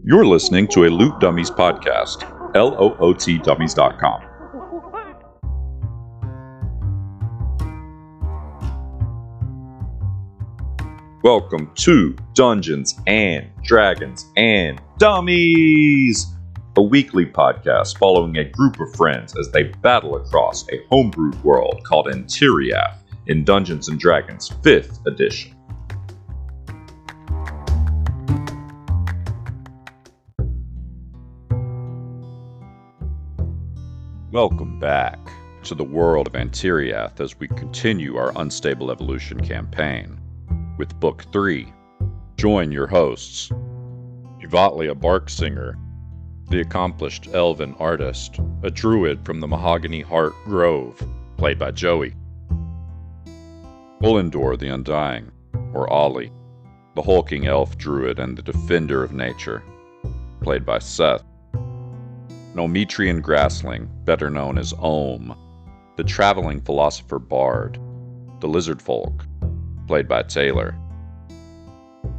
You're listening to a Loot Dummies podcast, lootdummies.com. Welcome to Dungeons and Dragons and Dummies, a weekly podcast following a group of friends as they battle across a homebrewed world called Antiriath in Dungeons and Dragons 5th edition. Welcome back to the world of Antiriath as we continue our Unstable Evolution campaign. With Book 3, join your hosts, Yvatlia Barksinger, the accomplished elven artist, a druid from the Mahogany Heart Grove, played by Joey, Ullendor the Undying, or Ollie, the hulking elf druid and the defender of nature, played by Seth, Nomitrian Grassling, better known as Ohm, the traveling philosopher bard, the lizard folk, played by Taylor.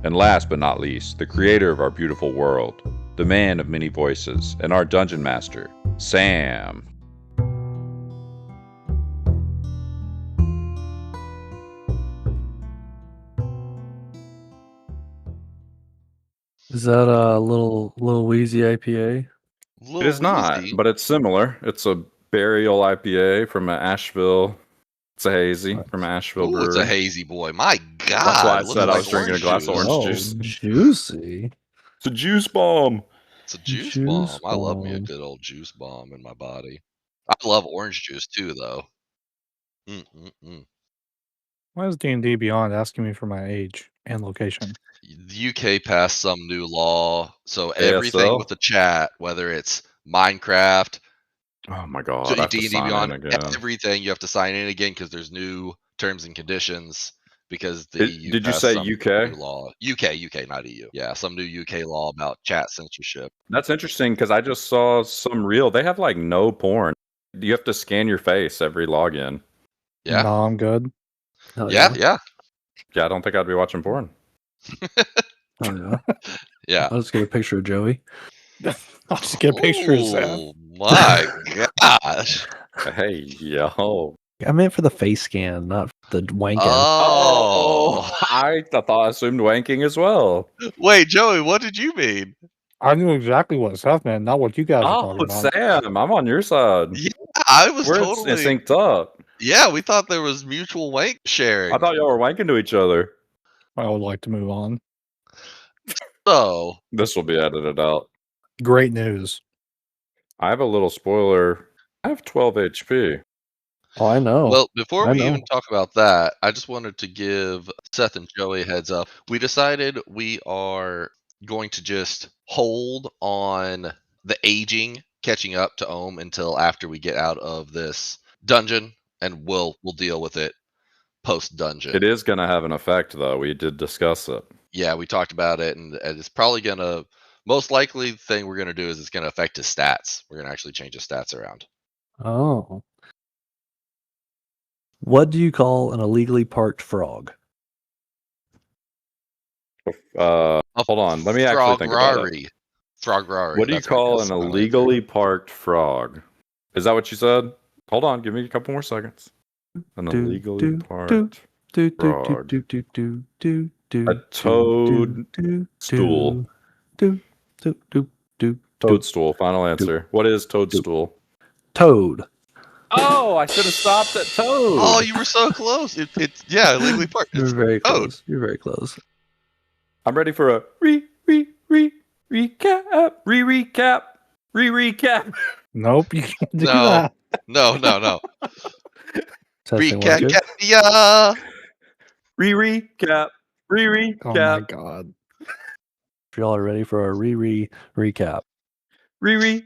And last but not least, the creator of our beautiful world, the man of many voices, and our dungeon master, Sam. Is that a little wheezy IPA? It is not, but it's similar. It's a burial IPA from Asheville. It's a hazy from Asheville Brewery. It's a hazy boy. My God. That's why I said I was drinking a glass of Oh, orange juice. juicy. It's a juice bomb. It's a juice Juice bomb. I love me a bomb. good old juice bomb in my body. I love orange juice too, though. Why is D&D Beyond asking me for my age and location? The UK passed some new law, so everything ASL? with the chat, whether it's Minecraft, Oh my god! so I have to D&D sign Beyond, in again. everything you have to sign in again because there's new terms and conditions. Because the EU Did you passed say some UK? new law. UK, not EU. Yeah, some new UK law about chat censorship. That's interesting because I just saw some reel. They have like no porn. You have to scan your face every login. Yeah, No, I'm good. Hell yeah. Yeah, I don't think I'd be watching porn. Oh, yeah. Yeah. I'll just get a picture of Joey. I'll just get pictures. Oh my gosh. Hey, yo. I meant for the face scan, not the wanking. Oh. I assumed wanking as well. Wait, Joey, what did you mean? I knew exactly what Seth meant, not what you guys are Oh, talking about. Sam, I'm on your side. Yeah, I was We're totally synced up. Yeah, we thought there was mutual wank sharing. I thought y'all were wanking to each other. I would like to move on. So This will be edited out. Great news. I have a little spoiler. I have 12 HP. Oh, I know. well, before I we know. even talk about that, I just wanted to give Seth and Joey a heads up. We decided we are going to just hold on the aging, catching up to Ohm until after we get out of this dungeon, and we'll deal with it post dungeon. It is going to have an effect, though. We did discuss it. Yeah, we talked about it, and it's probably gonna. Most likely thing we're gonna do is it's gonna affect his stats. We're gonna actually change his stats around. Oh. What do you call an illegally parked frog? Hold on. Let me actually think about it. Frograri. What do you call an illegally parked frog? Is that what you said? Hold on. Give me a couple more seconds. An illegally parked frog. A toad stool. Toadstool. Final answer. What is toadstool? Toad. Oh, I should have stopped at toad. Oh, you were so close. It's illegally parked. You're It's very toad. close. You're very close. I'm ready for a recap. Nope, you can't do No. that. No. Testing, one, two. Recap. Recap. Oh my god. If y'all are ready for a recap.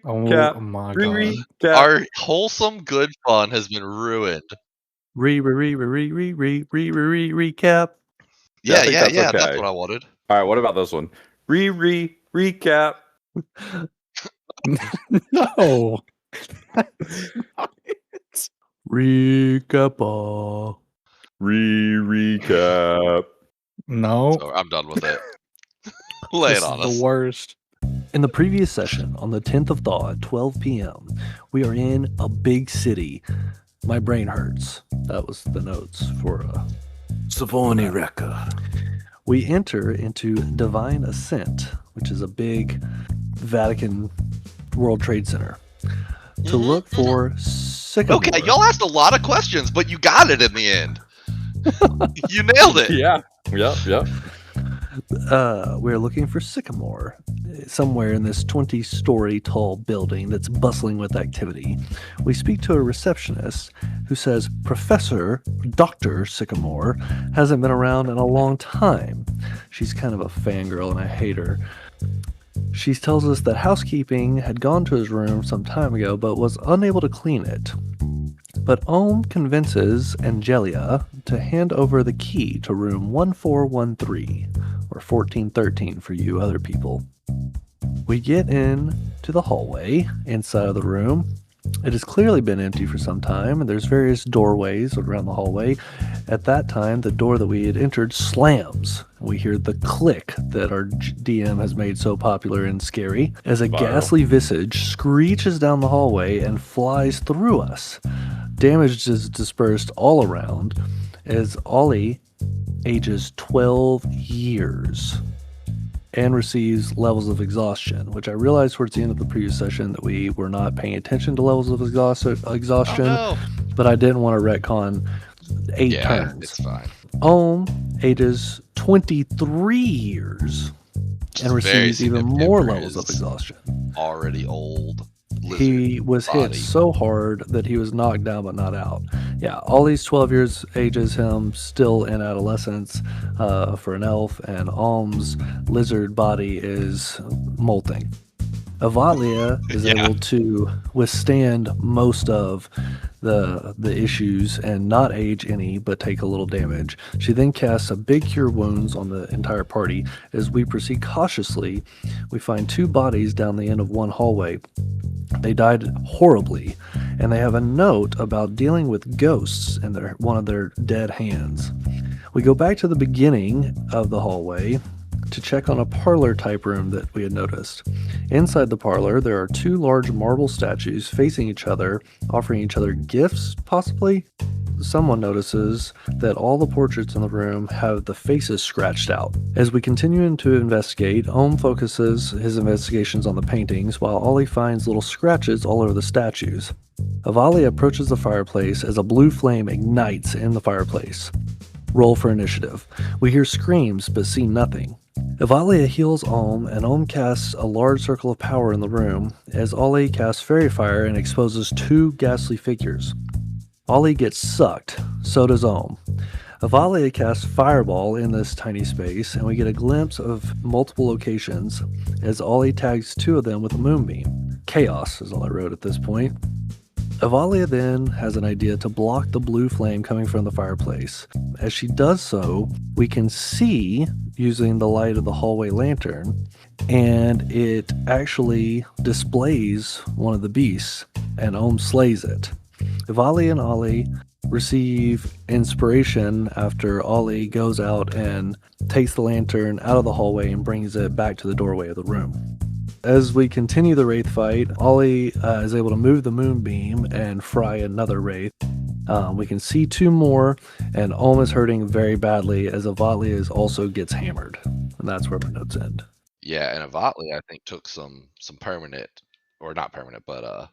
Oh my god. Our wholesome good fun has been ruined. Recap. Yeah, I Yeah, think yeah. that's okay. That's what I wanted. All right, what about this one? Recap. No. Recap. Recap. No. So I'm done with it. Lay This it on is us. the worst. In the previous session, on the 10th of Thaw at 12 p.m., we are in a big city. My brain hurts. That was the notes for Savoni Rekka. We enter into Divine Ascent, which is a big Vatican World Trade Center, to look for Sycamore. Okay, y'all asked a lot of questions, but you got it in the end. You nailed it. Yeah. Yep. We're looking for Sycamore somewhere in this 20-story tall building that's bustling with activity. We speak to a receptionist who says Professor Dr. Sycamore hasn't been around in a long time. She's kind of a fangirl and I hate her. She tells us that housekeeping had gone to his room some time ago but was unable to clean it. But Ohm convinces Angelia to hand over the key to room 1413, or 1413 for you other people. We get in to the hallway inside of the room. It has clearly been empty for some time, and there's various doorways around the hallway. At that time, the door that we had entered slams. We hear the click that our DM has made so popular and scary as a ghastly visage screeches down the hallway and flies through us. Damage is dispersed all around as Ollie ages 12 years and receives levels of exhaustion, which I realized towards the end of the previous session that we were not paying attention to levels of exhaustion, Oh, no. but I didn't want to retcon 8 Yeah, turns. it's fine. Ohm ages 23 years and Which is very receives even significant more for levels of his exhaustion. Already old lizard He was hit body. so hard that he was knocked down but not out. Yeah, Ollie's 12 years ages him still in adolescence for an elf, and Ohm's lizard body is molting. Avalia is able to withstand most of the issues and not age any, but take a little damage. She then casts a big cure wounds on the entire party. As we proceed cautiously, we find 2 bodies down the end of one hallway. They died horribly, and they have a note about dealing with ghosts in one of their dead hands. We go back to the beginning of the hallway to check on a parlor type room that we had noticed. Inside the parlor, there are 2 large marble statues facing each other, offering each other gifts, possibly? Someone notices that all the portraits in the room have the faces scratched out. As we continue to investigate, Ohm focuses his investigations on the paintings, while Ollie finds little scratches all over the statues. Avalia approaches the fireplace as a blue flame ignites in the fireplace. Roll for initiative. We hear screams, but see nothing. Avalia heals Ohm, and Ohm casts a large circle of power in the room, as Ollie casts Fairy Fire and exposes 2 ghastly figures. Ollie gets sucked, so does Ohm. Avalia casts Fireball in this tiny space, and we get a glimpse of multiple locations as Ollie tags 2 of them with a moonbeam. Chaos is all I wrote at this point. Avalia then has an idea to block the blue flame coming from the fireplace. As she does so, we can see, using the light of the hallway lantern, and it actually displays one of the beasts, and Ohm slays it. Avalia and Ollie receive inspiration after Ollie goes out and takes the lantern out of the hallway and brings it back to the doorway of the room. As we continue the Wraith fight, Ollie is able to move the moonbeam and fry another Wraith. We can see 2 more, and Ohm is hurting very badly as Avalia also gets hammered. And that's where my notes end. Yeah, and Avatli, I think, took some permanent, or not permanent, but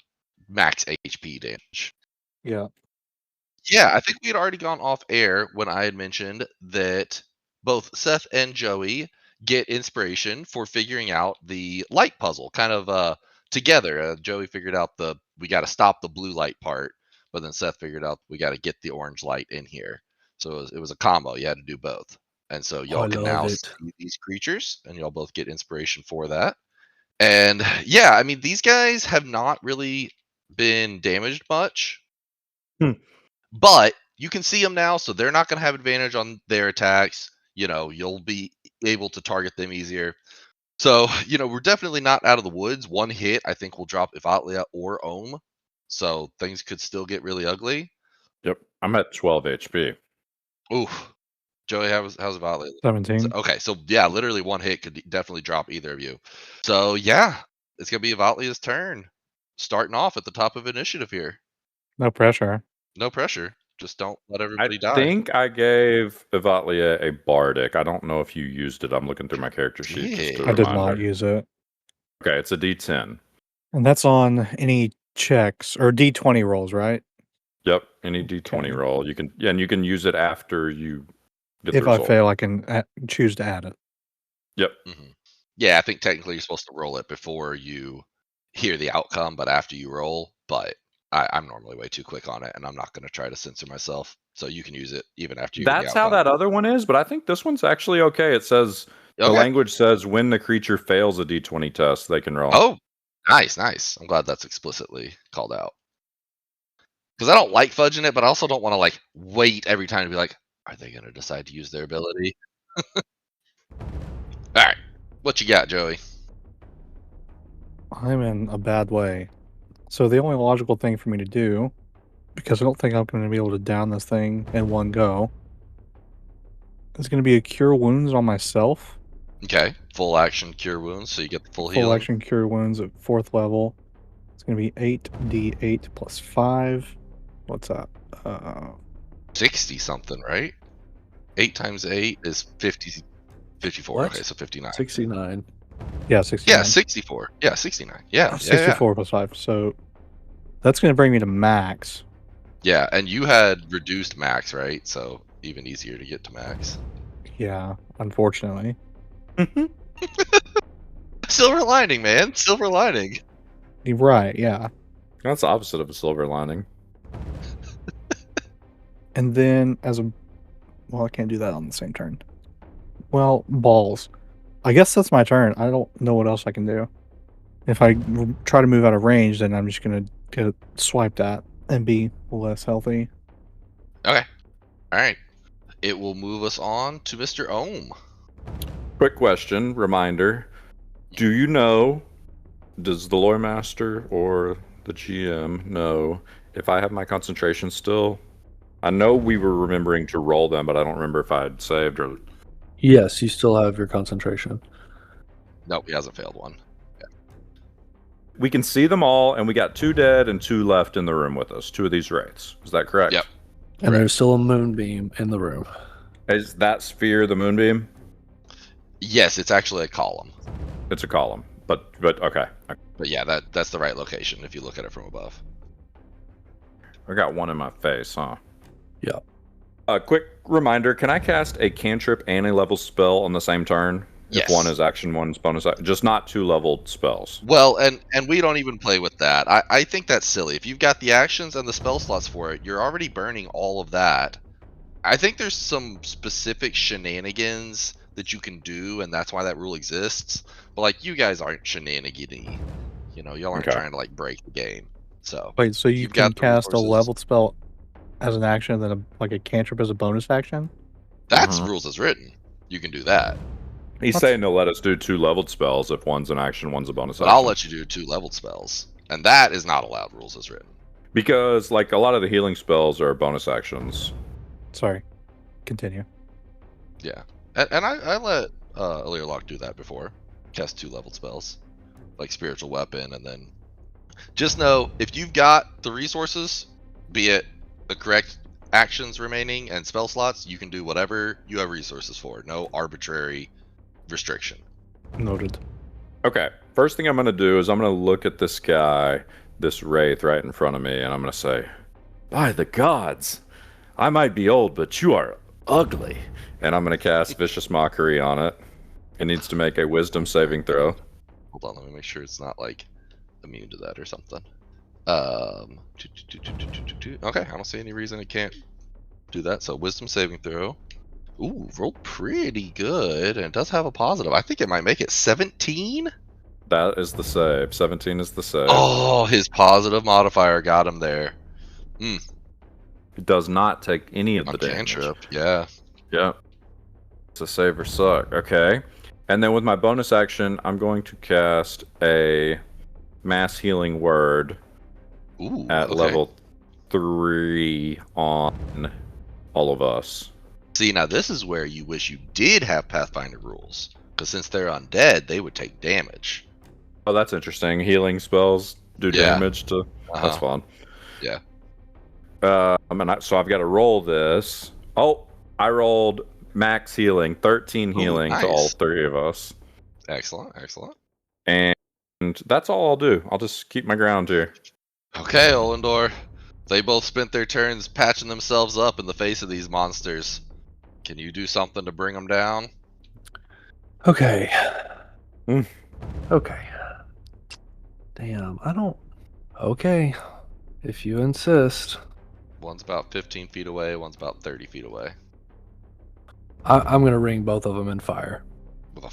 max HP damage. Yeah. Yeah, I think we had already gone off air when I had mentioned that both Seth and Joey get inspiration for figuring out the light puzzle, kind of together. Joey figured out we got to stop the blue light part, but then Seth figured out we got to get the orange light in here. So it was a combo. You had to do both. And so y'all can now see these creatures, and y'all both get inspiration for that. And yeah, I mean, these guys have not really been damaged much. But you can see them now, so they're not going to have advantage on their attacks. You'll be able to target them easier. So, we're definitely not out of the woods. 1 hit, I think, will drop Ivatlia or Ohm. So things could still get really ugly. Yep. I'm at 12 HP. Oof. Joey, how's Violet? 17. Okay, so yeah, literally one hit could definitely drop either of you. So yeah, it's gonna be Vatlia's turn. Starting off at the top of initiative here. No pressure. No pressure. Just don't let I everybody die. think I gave Evatlia a bardic. I don't know if you used it. I'm looking through my character sheet. Just Yeah. a I did reminder. not use it. Okay, it's a D10. And that's on any checks or D20 rolls, right? Yep, any D20 Okay. roll. You can, yeah, and you can use it after you get If the I result. fail, I can choose to add it. Yep. Yeah, I think technically you're supposed to roll it before you hear the outcome, but after you roll. But I'm normally way too quick on it, and I'm not going to try to censor myself. So you can use it even after you hear the That's how outcome. that other one is, but I think this one's actually okay. It says the Okay. language says when the creature fails a D20 test, they can roll. Oh, nice. I'm glad that's explicitly called out. Because I don't like fudging it, but I also don't want to like wait every time to be like, are they going to decide to use their ability? All right, what you got, Joey? I'm in a bad way. So the only logical thing for me to do, because I don't think I'm going to be able to down this thing in one go, is going to be a cure wounds on myself. Okay, full action cure wounds, so you get the full Full healing. action cure wounds at 4th level. It's going to be 8d8 plus 5. What's that? 60 something, right? 8 times 8 is 50, 54. What? Okay, so 59. 69. Yeah, 69. Yeah, 64. Yeah, 69. Yeah, 64 plus 5. So that's going to bring me to max. Yeah, and you had reduced max, right? So even easier to get to max. Yeah, unfortunately. Silver lining, man. Silver lining. You're right, yeah. That's the opposite of a silver lining. And then well, I can't do that on the same turn. Well, balls. I guess that's my turn. I don't know what else I can do. If I try to move out of range, then I'm just going to get swiped at and be less healthy. Okay. All right. It will move us on to Mr. Ohm. Quick question, reminder. Do you know, does the lore master or the GM know if I have my concentration still? I know we were remembering to roll them, but I don't remember if I had saved or... Yes, you still have your concentration. Nope, he hasn't failed one. We can see them all, and we got 2 dead and 2 left in the room with us. 2 of these wraiths. Is that correct? Yep. And there's still a moonbeam in the room. Is that sphere the moonbeam? Yes, it's actually a column. It's a column, but okay. But yeah, that's the right location if you look at it from above. I got one in my face, huh? Yeah. A quick reminder, can I cast a cantrip and a level spell on the same turn? Yes. If one is action, one's bonus action. Just not 2 leveled spells. Well, and we don't even play with that. I think that's silly. If you've got the actions and the spell slots for it, you're already burning all of that. I think there's some specific shenanigans that you can do, and that's why that rule exists. But like, you guys aren't shenanigan-y. You know, y'all aren't Okay. trying to like break the game. So Wait, so you You've can got the cast a resources. leveled spell as an action, and then a cantrip as a bonus action? that's Mhm. rules as written. You can do that. He's That's- saying to let us do 2 leveled spells if one's an action, one's a bonus But action. I'll let you do 2 leveled spells, and that is not allowed. Rules as written. Because, like, a lot of the healing spells are bonus actions. Sorry. Continue. Yeah, and I let Illyarlock do that before. Cast 2 leveled spells, like spiritual weapon, and then just know if you've got the resources, be it the correct actions remaining and spell slots, you can do whatever you have resources for. No arbitrary restriction. Noted. Okay, first thing I'm going to do is I'm going to look at this guy, this wraith right in front of me, and I'm going to say, by the gods, I might be old, but you are ugly. And I'm going to cast Vicious Mockery on it. It needs to make a wisdom saving throw. Hold on, let me make sure it's not like immune to that or something. Okay, I don't see any reason it can't do that. So wisdom saving throw. Ooh, rolled pretty good, and it does have a positive. I think it might make it 17. That is the save. 17 is the save. Oh, his positive modifier got him there. It does not take any of On the damage. cantrip, yeah. Yep. It's a save or suck. Okay. And then with my bonus action, I'm going to cast a mass healing word Ooh, at okay. level 3 on all of us. See, now this is where you wish you did have Pathfinder rules, because since they're undead, they would take damage. Oh, that's interesting. Healing spells do Yeah. damage to. That's fun. Yeah. So I've got to roll this. Oh, I rolled max healing, 13 healing to all nice. 3 of us. Excellent, excellent. And that's all I'll do. I'll just keep my ground here. Okay, Olendor. They both spent their turns patching themselves up in the face of these monsters. Can you do something to bring them down? Okay. Mm. Okay. Damn, I don't. Okay. If you insist. One's about 15 feet away, one's about 30 feet away. I'm going to ring both of them in fire. With a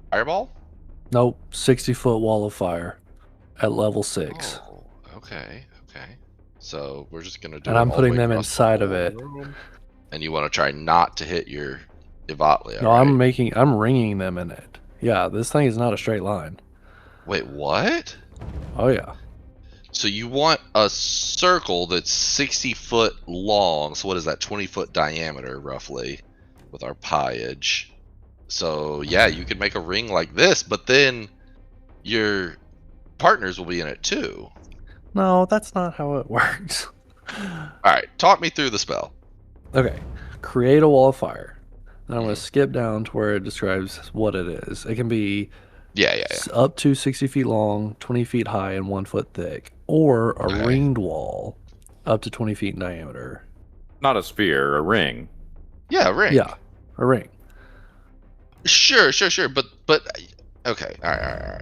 fireball? Nope. 60-foot wall of fire at level 6. Oh, okay, okay. So we're just gonna do. And it I'm all the putting way them across the inside of whole it. room? And you want to try not to hit your Ivatlia, No, right? I'm ringing them in it. Yeah, this thing is not a straight line. Wait, what? Oh, yeah. So you want a circle that's 60 foot long. So what is that? 20 foot diameter, roughly, with our piage. So yeah, you could make a ring like this, but then your partners will be in it too. No, that's not how it works. All right, talk me through the spell. Okay. Create a wall of fire. And I'm going to skip down to where it describes what it is. It can be Yeah. up to 60 feet long, 20 feet high, and 1 foot thick. Or a Okay. ringed wall up to 20 feet in diameter. Not a sphere, a ring. Yeah, ring. Yeah, a ring. Sure. But okay, all right.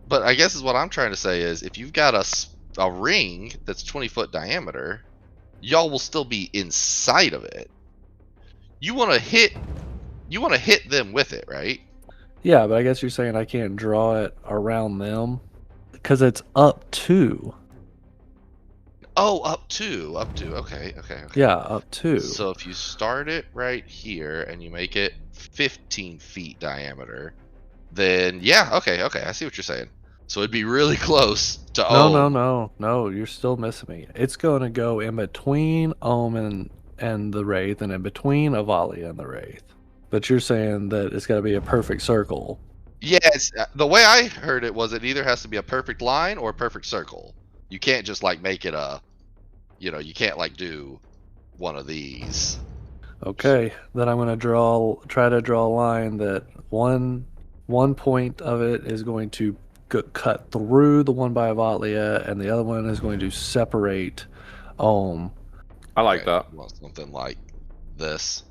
But I guess is what I'm trying to say is if you've got a ring that's 20 foot diameter, y'all will still be inside of it. You want to hit them with it, right? Yeah, but I guess you're saying I can't draw it around them because it's up to. Oh, up to. Okay. Yeah, up to. So if you start it right here and you make it 15 feet diameter, then yeah, okay, I see what you're saying. So it'd be really close to Ohm. No, you're still missing me. It's going to go in between Ohm and the Wraith and in between Avalia and the Wraith. But you're saying that it's got to be a perfect circle. Yes, the way I heard it was it either has to be a perfect line or a perfect circle. You can't just like make it you can't like do one of these. Okay, then I'm going to try to draw a line that one point of it is going to cut through the one by Avatlia, and the other one is going to separate Ohm. I like Okay, that. well, something like this.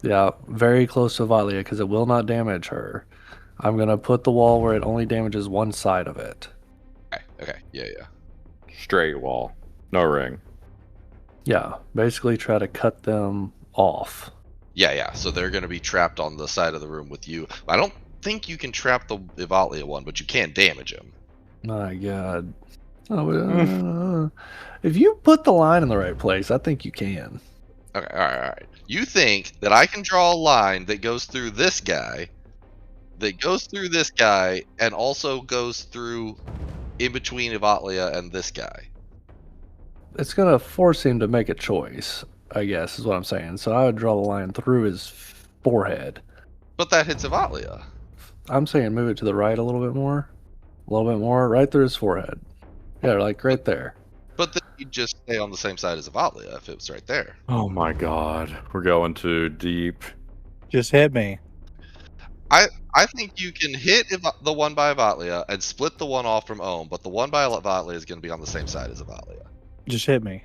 Yeah, very close to Avatlia because it will not damage her. I'm going to put the wall where it only damages one side of it. Okay, yeah. Straight wall. No ring. Yeah, basically try to cut them off. Yeah. So they're going to be trapped on the side of the room with you. I don't think you can trap the Ivatlia one, but you can damage him. My God. If you put the line in the right place, I think you can. Okay, all right. You think that I can draw a line that goes through this guy, and also goes through in between Ivatlia and this guy? It's going to force him to make a choice, I guess, is what I'm saying. So I would draw the line through his forehead. But that hits Ivatlia. I'm saying move it to the right a little bit more. Right through his forehead. Yeah, like right there. But then you'd just stay on the same side as Ivatlia if it was right there. Oh my god. We're going too deep. Just hit me. I think you can hit the one by Ivatlia and split the one off from Ohm, but the one by Ivatlia is going to be on the same side as Ivatlia. Just hit me.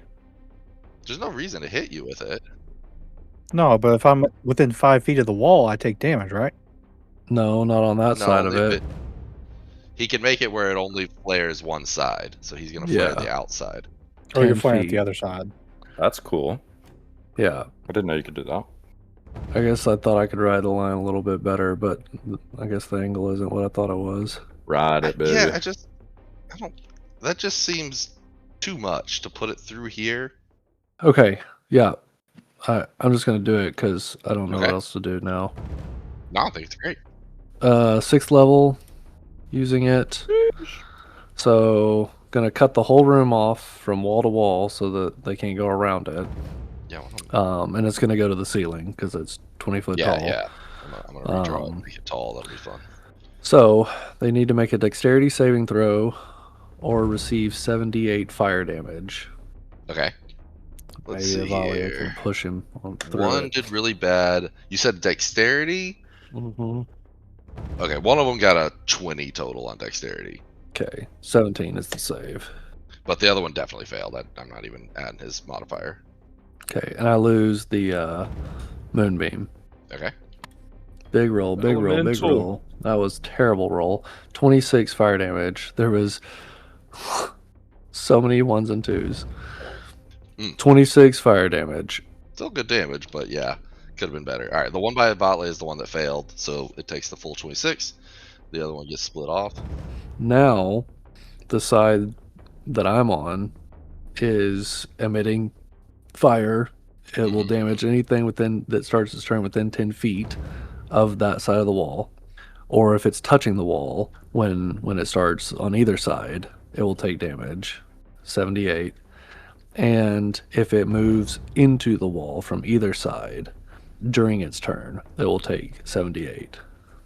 There's no reason to hit you with it. No, but if I'm within 5 feet of the wall, I take damage, right? No, not on that side of if it. He can make it where it only flares one side, so he's going to flare the outside. Or you're 10 flaring at feet. the other side. That's cool. Yeah. I didn't know you could do that. I guess I thought I could ride the line a little bit better, but I guess the angle isn't what I thought it was. Ride it, baby. Yeah, I don't. That just seems too much to put it through here. Okay, yeah. I'm just going to do it because I don't know Okay. what else to do now. No, I think it's great. 6th level, using it. So, going to cut the whole room off from wall to wall so that they can't go around it. Yeah. Well, And it's going to go to the ceiling because it's 20 foot yeah, tall. yeah. I'm gonna redraw it and make it tall. That'll be fun. So they need to make a dexterity saving throw or receive 78 fire damage. Okay. Let's Maybe see Avalia here. can push him through One it. did really bad. You said dexterity? Mm-hmm. Okay, one of them got a 20 total on dexterity. Okay, 17 is the save. But the other one definitely failed. I'm not even adding his modifier. Okay, and I lose the moonbeam. Okay. Big roll, big roll, big Elemental. roll. That was terrible roll. 26 fire damage. There was so many ones and twos. 26 fire damage. Still good damage, but yeah, could have been better. All right, the one by Avatle is the one that failed, so it takes the full 26. The other one gets split off. Now, the side that I'm on is emitting fire. It will damage anything that starts its turn within 10 feet of that side of the wall. Or if it's touching the wall when it starts on either side, it will take damage. 78. And if it moves into the wall from either side during its turn, it will take 78.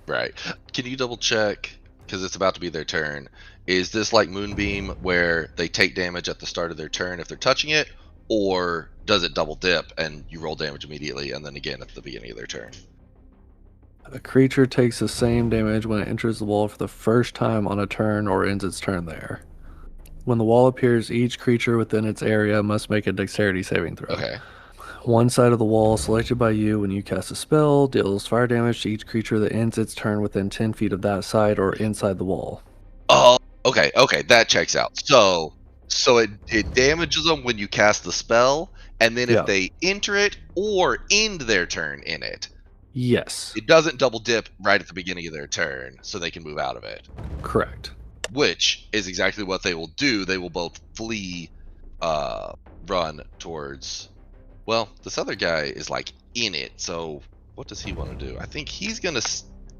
Right. Can you double check, because it's about to be their turn, is this like Moonbeam where they take damage at the start of their turn if they're touching it, or does it double dip and you roll damage immediately and then again at the beginning of their turn? A creature takes the same damage when it enters the wall for the first time on a turn or ends its turn there. When the wall appears, each creature within its area must make a dexterity saving throw. Okay. One side of the wall selected by you when you cast a spell deals fire damage to each creature that ends its turn within 10 feet of that side or inside the wall. Oh, okay, that checks out. So it damages them when you cast the spell, and then if they enter it or end their turn in it, Yes, it doesn't double dip right at the beginning of their turn, so they can move out of it. correct. Which is exactly what they will do. They will both flee, run towards. Well, this other guy is like in it, so what does he want to do? I think he's gonna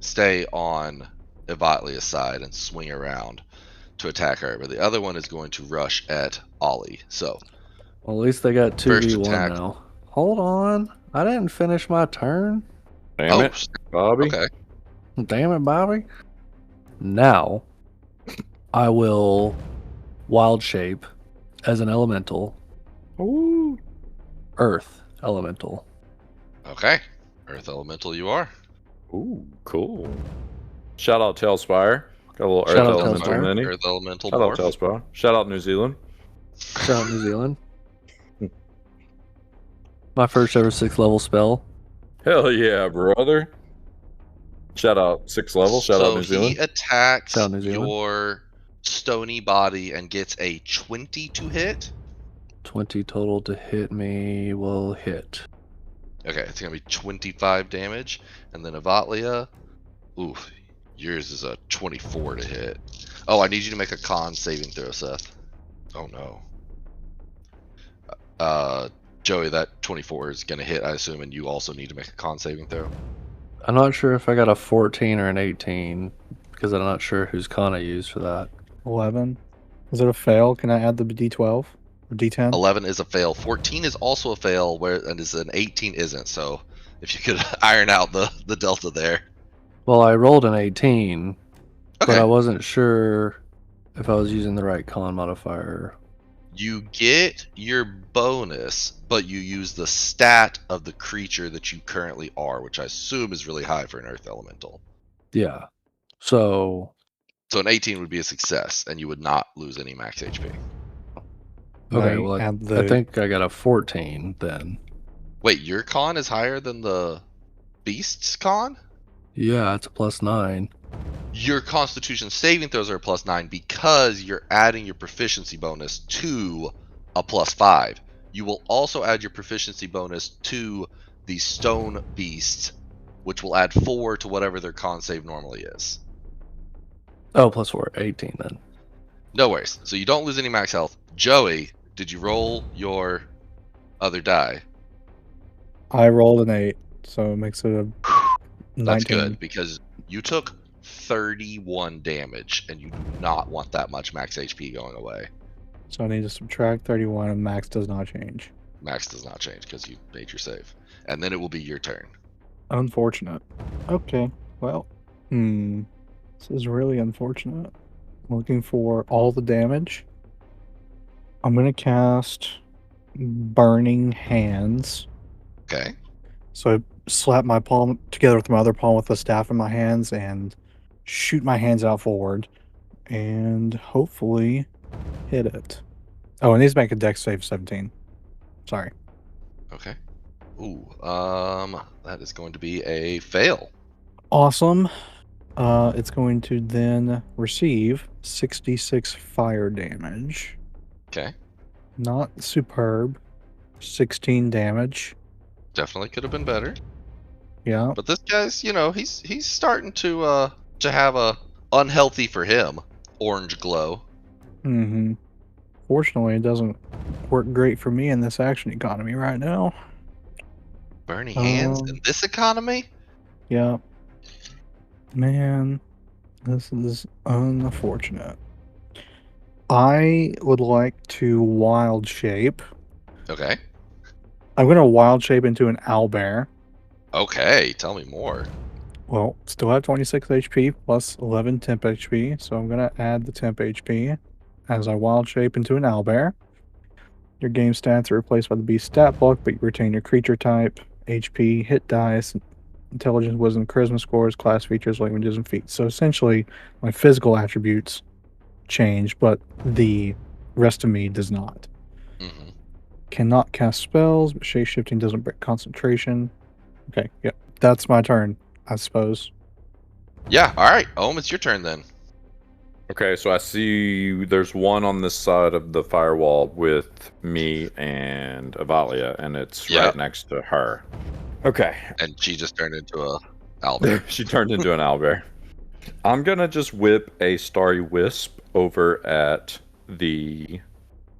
stay on Evatlia's side and swing around to attack her, but the other one is going to rush at Ollie. So, Well, at least they got First 2v1 attack. now. Hold on. I didn't finish my turn. Damn it, Bobby. okay. Damn it, Bobby. Now, I will wild shape as an elemental. Ooh. Earth elemental. Okay. Earth Elemental you are. Ooh, cool. Shout out Tailspire. Got a little Shout Earth out Elemental Tailspire. mini. Earth Elemental Shout out morph. Tailspire. Shout out New Zealand. Shout out New Zealand. My first ever 6th level spell. Hell yeah, brother. Shout out 6th level. Shout out New He Zealand. attacks Shout out New Zealand. your stony body and gets a 20 to hit. 20 total to hit me will hit. Okay, it's gonna be 25 damage, and then Evatlia, oof, yours is a 24 to hit. Oh, I need you to make a con saving throw, Seth. Oh no. Joey, that 24 is gonna hit, I assume, and you also need to make a con saving throw. I'm not sure if I got a 14 or an 18 because I'm not sure whose con I used for that. 11. Is it a fail? Can I add the D12 or D10? 11 is a fail. 14 is also a fail, and is an 18 isn't. So if you could iron out the delta there. Well, I rolled an 18, but Okay. I wasn't sure if I was using the right con modifier. You get your bonus, but you use the stat of the creature that you currently are, which I assume is really high for an Earth Elemental. Yeah. So, So an 18 would be a success, and you would not lose any max HP. okay, Right, well, and I the- think I got a 14 then. Wait, your con is higher than the beast's con? Yeah, it's a +9. Your Constitution saving throws are a +9 because you're adding your proficiency bonus to a +5. You will also add your proficiency bonus to the stone beast, which will add 4 to whatever their con save normally is. Oh, +4, 18 then. No worries. So you don't lose any max health. Joey, did you roll your other die? I rolled an 8, so it makes it a 19. That's good because you took 31 damage and you do not want that much max HP going away. So I need to subtract 31 and max does not change. Max does not change because you made your save. And then it will be your turn. Unfortunate. Okay. Well, this is really unfortunate. I'm looking for all the damage. I'm going to cast Burning Hands. Okay. So I slap my palm together with my other palm with the staff in my hands and shoot my hands out forward and hopefully hit it. Oh, and these make a dex save 17. Sorry. Okay. Ooh, that is going to be a fail. Awesome. It's going to then receive 66 fire damage. Okay. Not superb. 16 damage. Definitely could have been better. Yeah. But this guy's, he's starting to have a unhealthy for him orange glow. Mm-hmm. Fortunately, it doesn't work great for me in this action economy right now. Burning hands in this economy? Yeah. Man, this is unfortunate. I would like to wild shape. Okay. I'm going to wild shape into an owlbear. Okay, tell me more. Well, still have 26 HP plus 11 temp HP, so I'm going to add the temp HP as I wild shape into an owlbear. Your game stats are replaced by the beast stat block, but you retain your creature type, HP, hit dice, intelligence, wisdom, charisma scores, class features, languages, and feats. So essentially, my physical attributes change, but the rest of me does not. Mm-hmm. Cannot cast spells, but shape-shifting doesn't break concentration. Okay, yep. That's my turn, I suppose. Yeah, alright. It's your turn then. Okay, so I see there's one on this side of the firewall with me and Avalia, and it's right next to her. Okay. And she just turned into a owlbear. She turned into an owlbear. I'm going to just whip a Starry Wisp over at the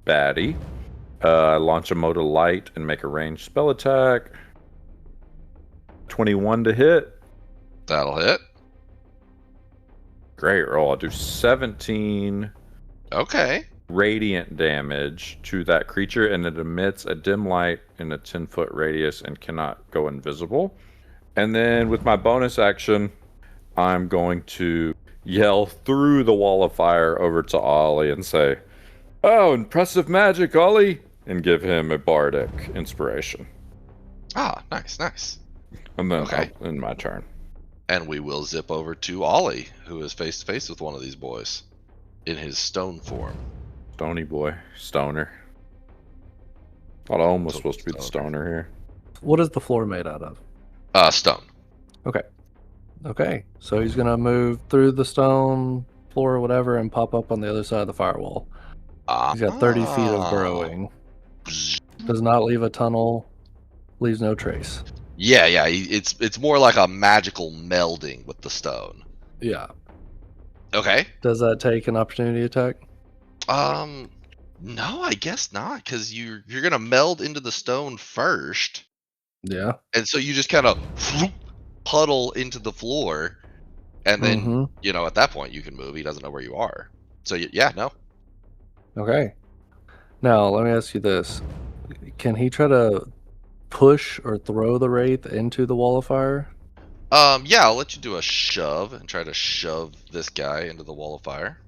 baddie. Launch a Mode of Light and make a ranged spell attack. 21 to hit. That'll hit. Great roll. I'll do 17 radiant damage to that creature, and it emits a dim light in a 10-foot radius and cannot go invisible. And then with my bonus action, I'm going to yell through the wall of fire over to Ollie and say, "Oh, impressive magic, Ollie!" and give him a bardic inspiration. Ah, nice. And then I'll end my turn. And we will zip over to Ollie, who is face to face with one of these boys in his stone form. Stony boy. Stoner. Thought Ohm was supposed to be the stoner here. What is the floor made out of? Stone. Okay, so he's gonna move through the stone floor or whatever and pop up on the other side of the firewall. He's got 30 feet of burrowing. Does not leave a tunnel. Leaves no trace. Yeah. It's more like a magical melding with the stone. Yeah. Okay. Does that take an opportunity attack? No, I guess not, because you're gonna meld into the stone first. Yeah. And so you just kind of puddle into the floor, and then at that point you can move. He doesn't know where you are. So yeah, no. Okay. Now let me ask you this: can he try to push or throw the wraith into the wall of fire? Yeah, I'll let you do a shove and try to shove this guy into the wall of fire.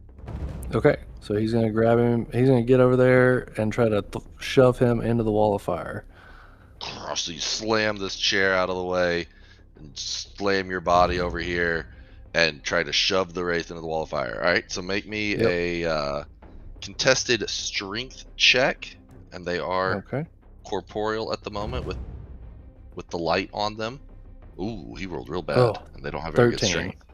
Okay, so he's gonna grab him. He's gonna get over there and try to shove him into the wall of fire. So you slam this chair out of the way and slam your body over here and try to shove the wraith into the wall of fire. All right, so make me a contested strength check, and they are corporeal at the moment with the light on them. Ooh, he rolled real bad, and they don't have very 13. Good strength.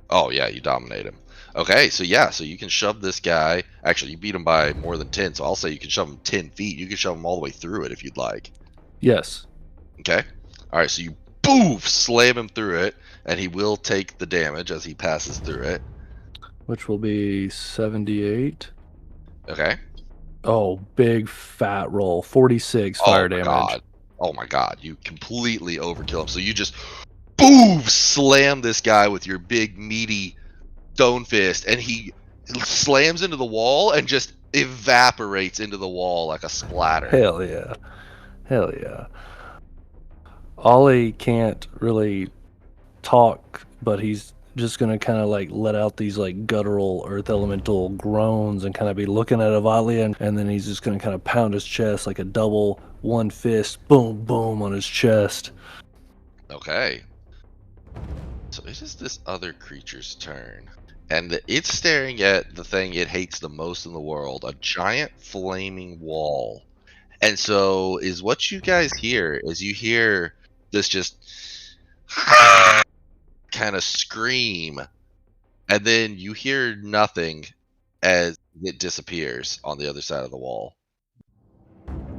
Oh yeah, you dominate him. Okay, so you can shove this guy. Actually, you beat him by more than 10, so I'll say you can shove him 10 feet. You can shove him all the way through it if you'd like. Yes. Okay. All right, so you boof, slam him through it, and he will take the damage as he passes through it. Which will be 78. Okay. Oh, big fat roll. 46 fire damage. God. Oh my god, you completely overkill him. So you just boom, slam this guy with your big meaty stone fist, and he slams into the wall and just evaporates into the wall like a splatter. Hell yeah. Hell yeah. Ollie can't really talk, but he's just gonna kind of like let out these like guttural earth elemental groans and kind of be looking at Avalia, and then he's just gonna kind of pound his chest like a double one fist, boom, boom on his chest. Okay. So it is this other creature's turn. And it's staring at the thing it hates the most in the world, a giant flaming wall. And so is what you guys hear is you hear this just kind of scream, and then you hear nothing as it disappears on the other side of the wall.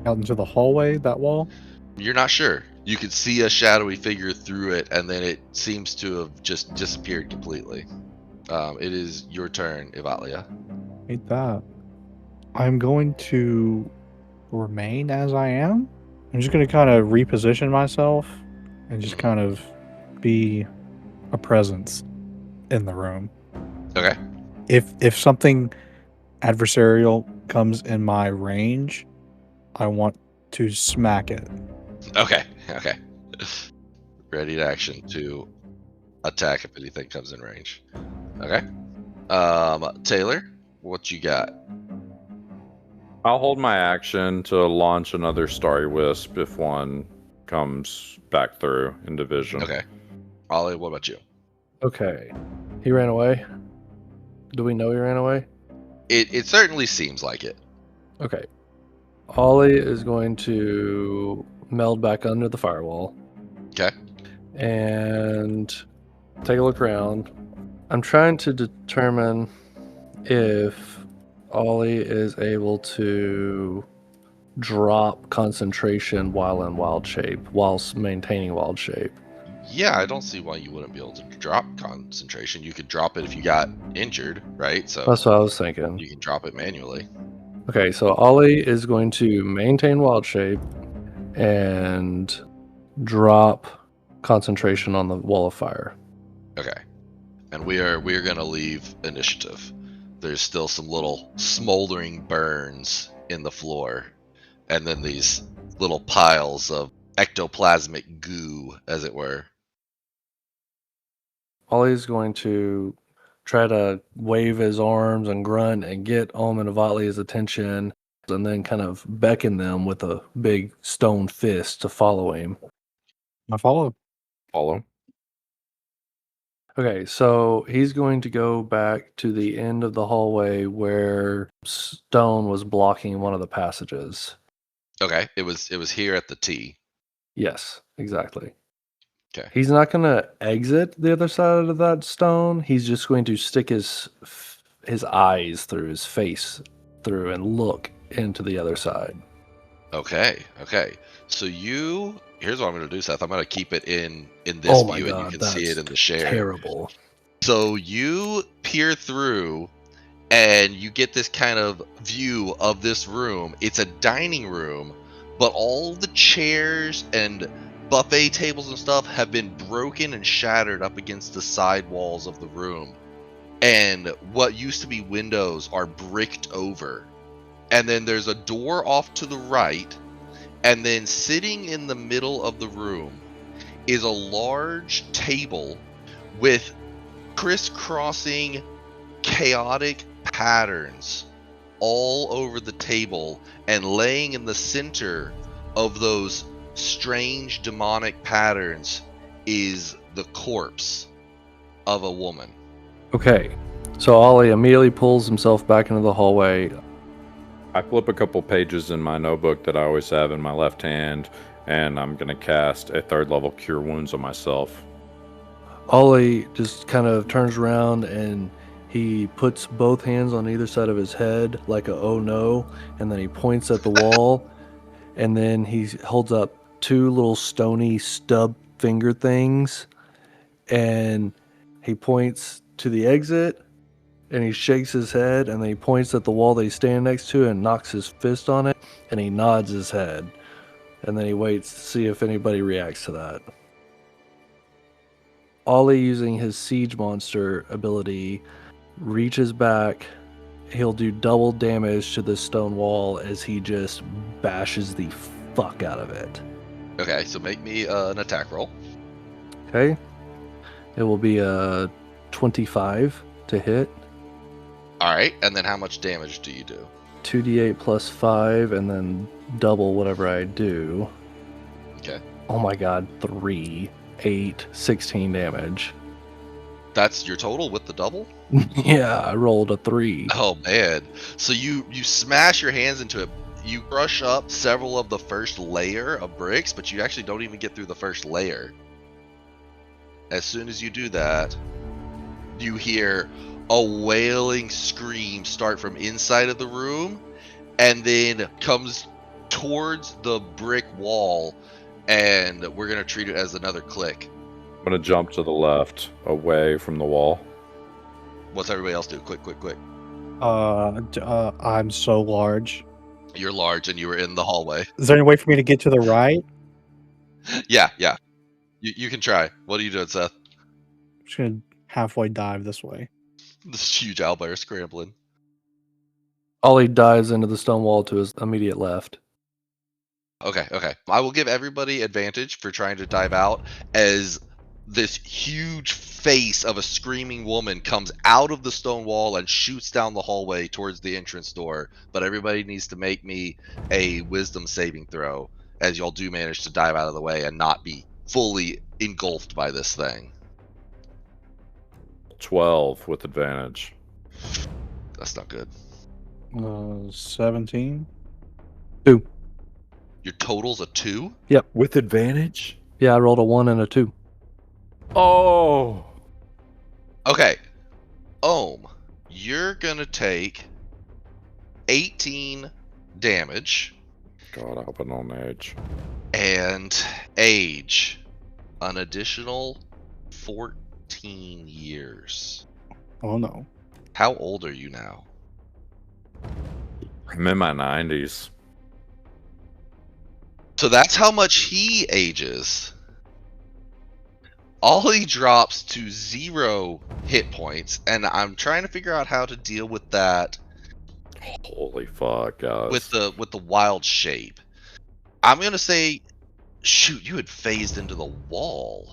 Out into the hallway, that wall. You're not sure. You can see a shadowy figure through it, and then it seems to have just disappeared completely. It is your turn, Ivalia. Hate that. I'm going to remain as I am. I'm just going to kind of reposition myself and just kind of be a presence in the room. Okay. If something adversarial comes in my range, I want to smack it. Okay. Okay. Ready to action to attack if anything comes in range. Okay. Taylor, what you got? I'll hold my action to launch another Starry Wisp if one comes back through in division. Okay. Ollie, what about you? Okay. He ran away? Do we know he ran away? It certainly seems like it. Okay. Ollie is going to meld back under the firewall. Okay. And take a look around. I'm trying to determine if Ollie is able to drop concentration while in wild shape, whilst maintaining wild shape. Yeah, I don't see why you wouldn't be able to drop concentration. You could drop it if you got injured, right? So That's what I was thinking. you can drop it manually. Okay, so Ollie is going to maintain wild shape and drop concentration on the wall of fire. Okay. And we are going to leave initiative. There's still some little smoldering burns in the floor, and then these little piles of ectoplasmic goo, as it were. Ollie's going to try to wave his arms and grunt and get Ohm and Avalia's attention, and then kind of beckon them with a big stone fist to follow him. I follow. Follow. Okay, so he's going to go back to the end of the hallway where stone was blocking one of the passages. Okay, it was here at the T. Yes, exactly. Okay. He's not going to exit the other side of that stone. He's just going to stick his eyes through his face through and look into the other side. Okay. So here's what I'm going to do, Seth. I'm going to keep it in this view, and you can see it in the share. Terrible. So you peer through, and you get this kind of view of this room. It's a dining room, but all the chairs and buffet tables and stuff have been broken and shattered up against the side walls of the room. And what used to be windows are bricked over. And then there's a door off to the right. And then sitting in the middle of the room is a large table with crisscrossing chaotic patterns all over the table, and laying in the center of those strange demonic patterns is the corpse of a woman. Okay, so Ollie immediately pulls himself back into the hallway. I flip a couple pages in my notebook that I always have in my left hand, and I'm going to cast a 3rd level Cure Wounds on myself. Ollie just kind of turns around and he puts both hands on either side of his head like a oh no, and then he points at the wall, and then he holds up 2 little stony stub finger things, and he points to the exit, and he shakes his head, and then he points at the wall that he's standing next to and knocks his fist on it, and he nods his head, and then he waits to see if anybody reacts to that. Ollie, using his Siege Monster ability, reaches back. He'll do double damage to the stone wall as he just bashes the fuck out of it. Okay, so make me an attack roll. Okay. It will be a 25 to hit. All right, and then how much damage do you do? 2d8 plus 5, and then double whatever I do. Okay. Oh my god, 3, 8, 16 damage. That's your total with the double? Yeah, I rolled a 3. Oh man. So you smash your hands into it. You crush up several of the first layer of bricks, but you actually don't even get through the first layer. As soon as you do that, you hear a wailing scream start from inside of the room and then comes towards the brick wall, and we're going to treat it as another click. I'm going to jump to the left, away from the wall. What's everybody else do? Quick. I'm so large. You're large and you were in the hallway. Is there any way for me to get to the right? Yeah. You can try. What are you doing, Seth? I'm just gonna halfway dive this way. This huge owlbear scrambling. Ollie dives into the stone wall to his immediate left. Okay. I will give everybody advantage for trying to dive out as this huge face of a screaming woman comes out of the stone wall and shoots down the hallway towards the entrance door. But everybody needs to make me a wisdom saving throw as y'all do manage to dive out of the way and not be fully engulfed by this thing. 12 with advantage. That's not good. 17. 2. Your total's a 2? With advantage? Yeah, I rolled a 1 and a 2. Oh! Okay. Ohm, you're gonna take 18 damage. God, I hope I don't age. And age an additional 14 years. Oh no. How old are you now? I'm in my 90s. So that's how much he ages. Ollie drops to 0 hit points, and I'm trying to figure out how to deal with that Holy fuck, guys. with the wild shape. I'm gonna say, shoot, you had phased into the wall.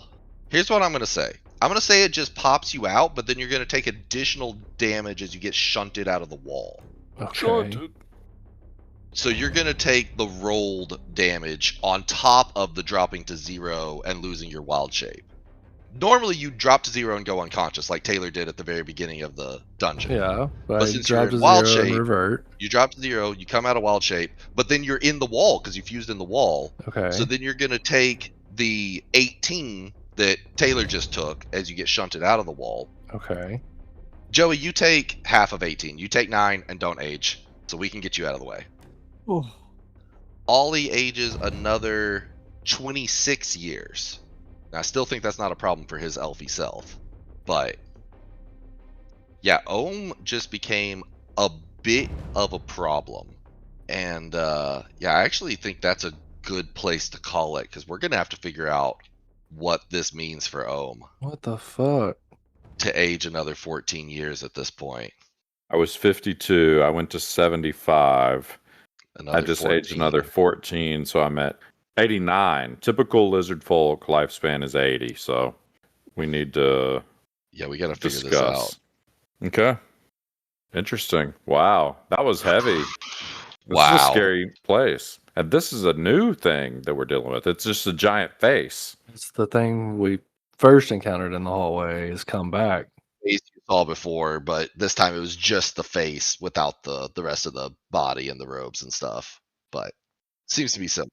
Here's what I'm gonna say. I'm gonna say it just pops you out, but then you're gonna take additional damage as you get shunted out of the wall. Okay. So you're gonna take the rolled damage on top of the dropping to 0 and losing your wild shape. Normally you drop to 0 and go unconscious like Taylor did at the very beginning of the dungeon. Yeah, But but I since you're dropped in to wild 0 and shape- revert. You drop to 0, you come out of wild shape, but then you're in the wall because you fused in the wall. Okay. So then you're gonna take the 18 that Taylor just took as you get shunted out of the wall. Okay. Joey, you take half of 18. You take 9 and don't age, so we can get you out of the way. Oh. Ollie ages another 26 years. Now, I still think that's not a problem for his elfy self, but yeah, Ohm just became a bit of a problem. And yeah, I actually think that's a good place to call it because we're going to have to figure out what this means for Ohm What the fuck? to age another 14 years at this point. I was 52. I went to 75. Another I just 14. aged another 14, so I'm at 89. Typical lizard folk lifespan is 80, so we need to Yeah, we got to figure discuss. this out. Okay. Interesting. Wow. That was heavy. This is a Wow. scary place. And this is a new thing that we're dealing with. It's just a giant face. It's the thing we first encountered in the hallway has come back. Face you saw before, but this time it was just the face without the rest of the body and the robes and stuff. But seems to be similar.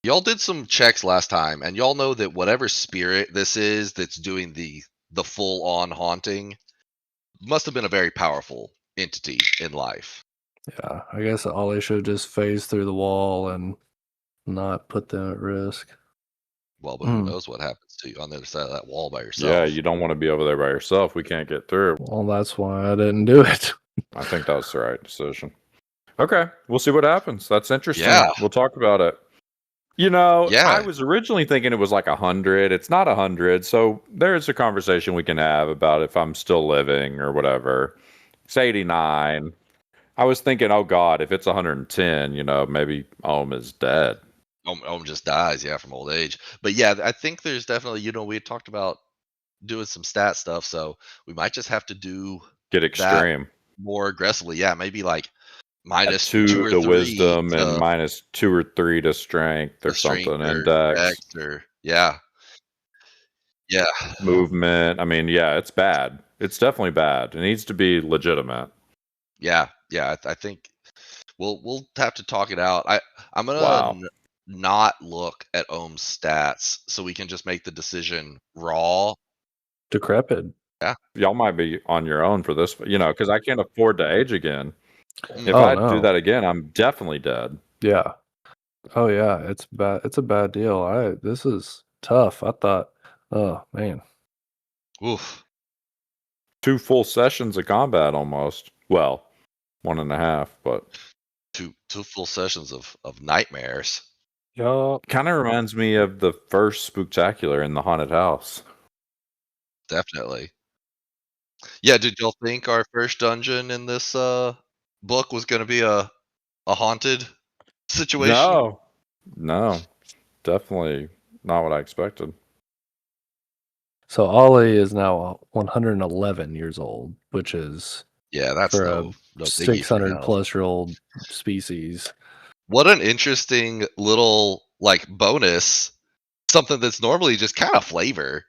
Y'all did some checks last time, and y'all know that whatever spirit this is that's doing the full on haunting must have been a very powerful entity in life. Yeah, I guess Ollie should have just phased through the wall and not put them at risk. Well, but who knows what happens to you on the other side of that wall by yourself? Yeah, you don't want to be over there by yourself. We can't get through. Well, that's why I didn't do it. I think that was the right decision. Okay, we'll see what happens. That's interesting. Yeah. We'll talk about it. You know, Yeah. I was originally thinking it was like 100. It's not 100, so there's a conversation we can have about if I'm still living or whatever. It's 89. I was thinking, oh God, if it's 110, maybe Ohm is dead. Ohm just dies, yeah, from old age. But yeah, I think there's definitely, we had talked about doing some stat stuff, so we might just have to do Get that extreme. more aggressively. Yeah, maybe like minus -2 2 or to 3 wisdom to and -2 or 3 to strength or the strength something, and or dex. dex or yeah. Yeah. Movement. I mean, yeah, it's bad. It's definitely bad. It needs to be legitimate. Yeah. I think we'll have to talk it out. I'm gonna Wow. not look at Ohm's stats so we can just make the decision raw. Decrepit. Y'all might be on your own for this, because I can't afford to age again. If Oh, I do no. that again, I'm definitely dead. Yeah. Oh yeah, it's bad. It's a bad deal. This is tough. I thought, oh man. Oof. 2 full sessions of combat almost. Well, 1.5, but 2 full sessions of nightmares. Yup. kind of reminds me of the first Spooktacular in the haunted house. Definitely. Yeah, did y'all think our first dungeon in this book was gonna be a haunted situation? No, definitely not what I expected. So Ollie is now 111 years old, which is Yeah, that's for no a biggie for 600 now. plus year old species. What an interesting little bonus. Something that's normally just kind of flavor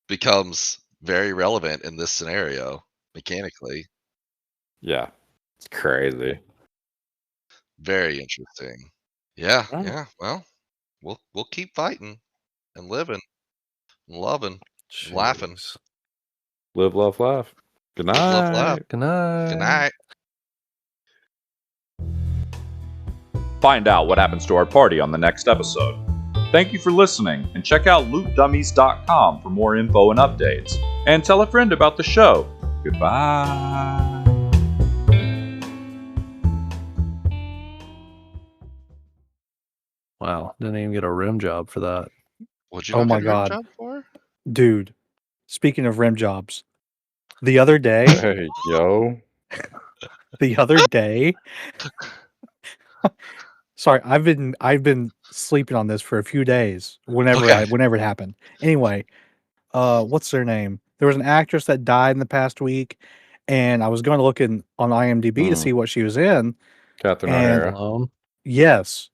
becomes very relevant in this scenario mechanically. Yeah, it's crazy. Very interesting. Yeah, Right. yeah. Well, we'll keep fighting and living and loving and laughing. Jeez. Live, love, laugh. Good Live, love, laugh. night. Good night. Good night. Find out what happens to our party on the next episode. Thank you for listening, and check out lootdummies.com for more info and updates. And tell a friend about the show. Goodbye. Wow, didn't even get a rim job for that. What'd you Oh not my get a rim God. job for? Dude, speaking of rim jobs, the other day, Hey, yo. sorry, I've been sleeping on this for a few days. Whenever Okay. it happened. Anyway, what's their name? There was an actress that died in the past week, and I was going to look on IMDb to see what she was in. Catherine And- O'Hara. Alone. Yes,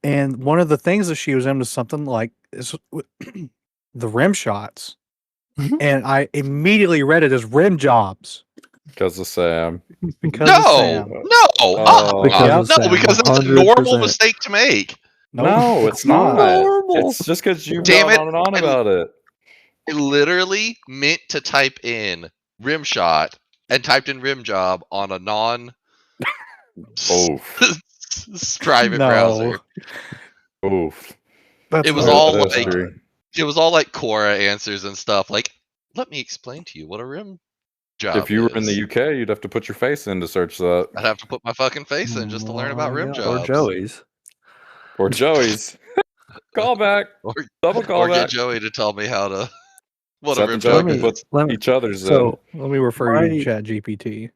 and one of the things that she was in was something like the rim shots, and I immediately read it as rim jobs Because of Sam. because of No, Sam. Oh, Because of no, Sam, because that's a normal 100%. mistake to make. No, it's not. It's just because you've Damn gone it. on and on about it. I literally meant to type in rim shot and typed in rim job on a non Oof. private browser. Oof. That's It was right. all That's like- true. It was all like Quora answers and stuff. Like, let me explain to you what a rim job If you were in is. the UK, you'd have to put your face in to search that. I'd have to put my fucking face in just to learn about rim jobs. Or Joey's. Or Joey's. Call back. Or, Double call or get back. Joey to tell me how to what Seth a rim and Joey job can is. put Let me- each other's So Let me refer you to Why- Chat GPT.